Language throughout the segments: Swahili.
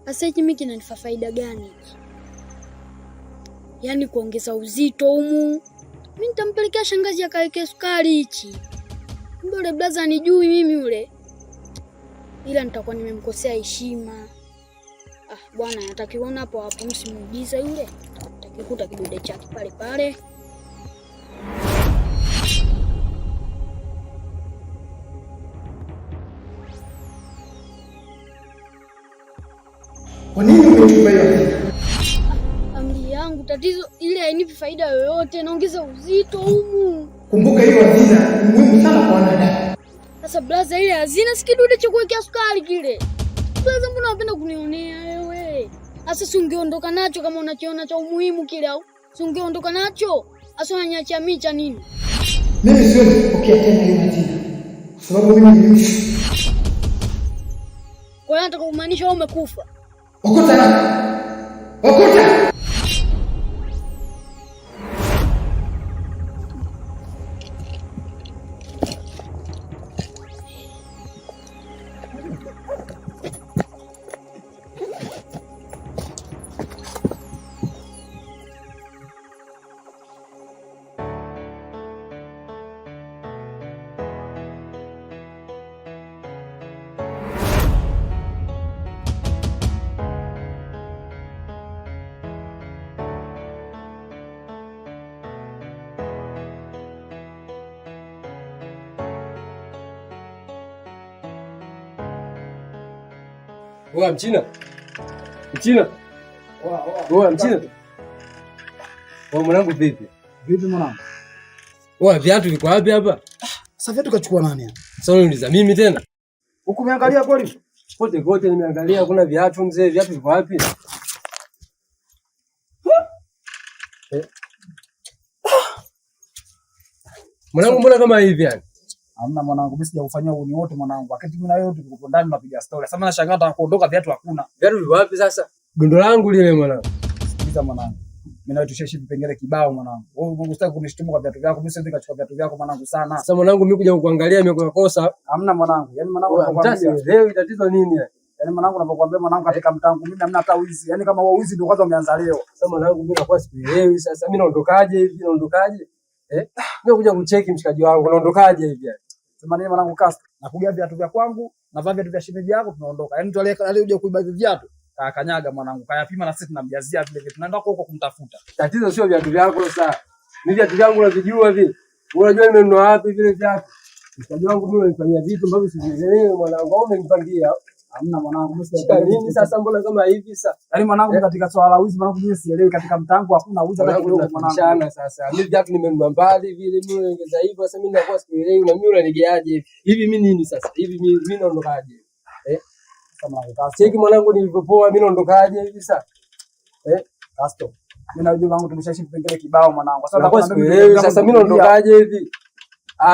Sasa hiki mimi kinanifa faida gani? Yaani kuongeza uzito humu. Mimi nitampelekea shangazi akaweke sukari hichi. Ndio yule blaza anijui mimi yule. Ila nitakuwa nimemkosea heshima. Bwana atakiona hapo msimuulize yule. Atakikuta kidude chake pale pale. Kwa nini umechukua hiyo? Amri yangu tatizo ile hainipi faida yoyote, naongeza uzito humu. Kumbuka hiyo hazina ni muhimu sana kwa wanadamu. Sasa blaza, ile hazina si kidude cha kuwekea sukari kile. Blaza, mbona unapenda kunionea wewe? Sasa si ungeondoka nacho kama unachiona cha umuhimu kile au? Si ungeondoka nacho? Sasa unaniachia micha nini? Mimi siwezi kupokea tena hiyo hazina. Kwa sababu mimi ni mfu. Kwa hiyo nataka kumaanisha wewe umekufa. Okuta! Okuta! Wewe Mchina. Mchina. Wewe Mchina. Wewe mwanangu vipi? Vipi mwanangu? Wewe viatu viko wapi hapa? Sasa viatu kachukua nani hapa? Sasa unaniuliza mimi tena? Huko umeangalia kweli? Kote kote nimeangalia hakuna viatu mzee, viatu viko wapi? Mwanangu mbona kama hivi yani? Hamna mwanangu, mimi sijakufanyia uni wote mwanangu. Wakati mimi na wewe tuko ndani tunapiga story. Sasa nashangaa nataka kuondoka viatu hakuna. Viatu viko wapi sasa? Gondo langu lile mwanangu. Sikiliza mwanangu. Mimi na wewe tushaishi vipengele kibao mwanangu. Wewe unataka kunishtumu kwa viatu vyako, mimi siwezi nikachukua viatu vyako mwanangu sana. Sasa mwanangu mimi kuja kukuangalia nimekosa. Hamna mwanangu. Yaani mwanangu nakwambia. Leo tatizo nini yani? Yaani mwanangu unapokuambia mwanangu katika mtangu mimi hamna hata wizi. Yaani kama wizi ndio kwanza umeanza leo. Sasa mwanangu mimi nakuwa sielewi sasa mimi naondokaje hivi naondokaje? Mimi kuja kucheki mshikaji wangu naondokaje hivi yani? Sema nini mwanangu Cast? Nakugia viatu vya kwangu, na vaa viatu vya shemeji yako tunaondoka. Yaani mtu aliyekuja kuiba hivi viatu, kanyaga mwanangu. Kayapima na sisi tunamjazia vile vitu. Tunaenda huko kumtafuta. Tatizo sio viatu vyako sasa. Mimi viatu vyangu unavijua vile. Unajua nimenunua wapi vile viatu? Mshikaji wangu mimi unanifanyia vitu ambavyo sivielewi mwanangu. Au umenipangia? Hamna mwanangu, mimi sielewi nini sasa mbona kama hivi sasa. Yaani mwanangu katika swala la wizi mwanangu mimi sielewi katika mtangu hakuna wizi hata kidogo mwanangu. Sasa mimi viatu nimenunua mbali vile mimi naongeza hivyo sasa mimi nakuwa sielewi na mimi unanigeaje hivi mimi nini sasa? Hivi mimi naondokaje? Kama unataka cheki mwanangu nilivyopoa mimi naondokaje hivi sasa? Casto. Mimi na ujumbe wangu tumeshaishi vipengele kibao mwanangu. Sasa mimi naondokaje hivi?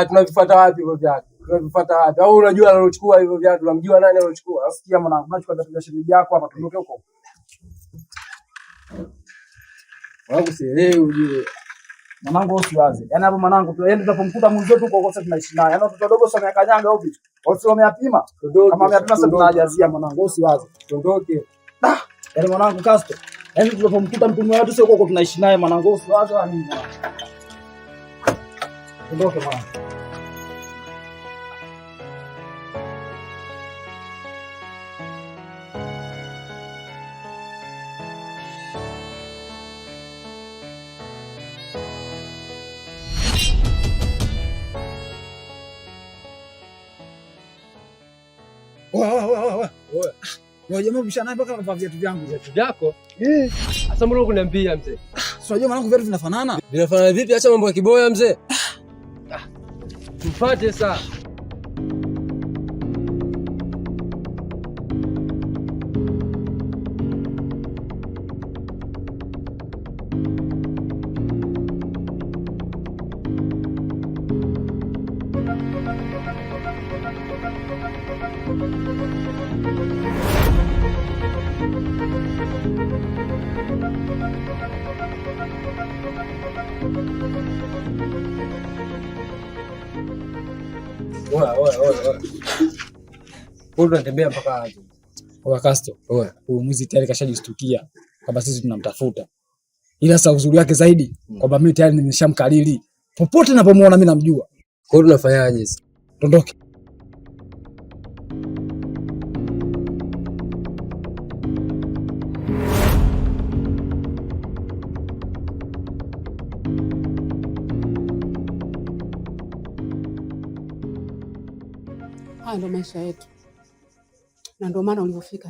Tunavifuata wapi hivyo viatu? Tunavifuata wapi? Au unajua analochukua hivyo viatu? Unamjua nani analochukua? Sikia mwanangu, unachukua viatu vya shemeji yako hapa tuondoke huko. Wangu sielewi ujue. Mwanangu usiwaze. Yaani hapo mwanangu tuende tunapomkuta mzee tu kwa kosa tunaishi naye. Yaani watoto wadogo sio kanyaga au vipi? Wao wameyapima. Kama wameyapima sasa tunajazia mwanangu usiwaze. Tuondoke. Yaani mwanangu Casto. Yaani tunapomkuta mtu mmoja tu sio kwa tunaishi naye mwanangu usiwaze wala nini mwanangu. Tuondoke mwanangu. Wewe jamaa bishana mpaka unavaa viatu vyangu viatu vyako? Sasa mbona unaniambia mzee? Si unajua mwanangu viatu vinafanana? Vinafanana vipi? Acha mambo ya kiboya mzee. Mfuate sasa. Oya. Unatembea mpaka wapi? Kwa Castro, huyu mwizi tayari kashajistukia kwamba sisi tunamtafuta. Ila sasa uzuri wake zaidi kwamba mimi tayari nimeshamkalili. Popote ninapomuona mimi namjua. Kwa hiyo tunafanyaje sasa? Tondoke. Haya ndo maisha yetu, na ndio maana ulivyofika